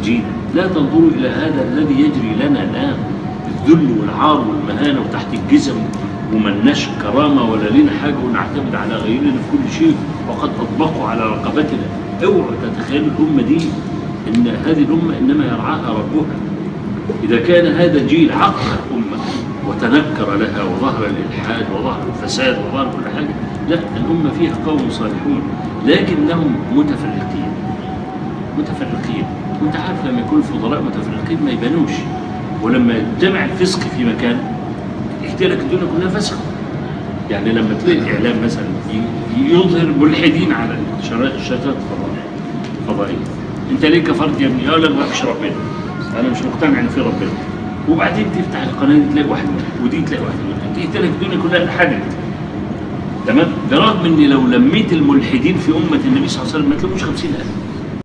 زينة، لا تنظروا إلى هذا الذي يجري لنا الآن الذل والعار والمهانة وتحت الجزم، وملناش كرامة ولا لنا حاجة ونعتمد على غيرنا في كل شيء، وقد أطبقوا على رقبتنا. اوعوا تتخيلوا الأمة دي إن هذه الأمة إنما يرعاها ربها. إذا كان هذا جيل عقل الأمة وتنكر لها وظهر الإلحاد وظهر الفساد وظهر كل حاجة، لا، الأمة فيها قوم صالحون لكنهم متفرقين. وانت عارف لما يكون الفضلاء متفرقين ما يبانوش، ولما يجتمع الفسق في مكان يحكي لك الدنيا كلها فسق. يعني لما تلاقي الإعلام مثلا يظهر ملحدين على الشاشات الفضائية، انت ليه كفرت يا ابني؟ يقول لك ما فيش ربنا، انا مش مقتنع ان في ربنا. وبعدين تفتح القناه دي تلاقي واحد منهم ودي تلاقي واحد منهم، تلاقي الدنيا كلها انحدت. تمام؟ برغم ان لو لميت الملحدين في امه النبي صلى الله عليه وسلم ما تلاقوش 50,000.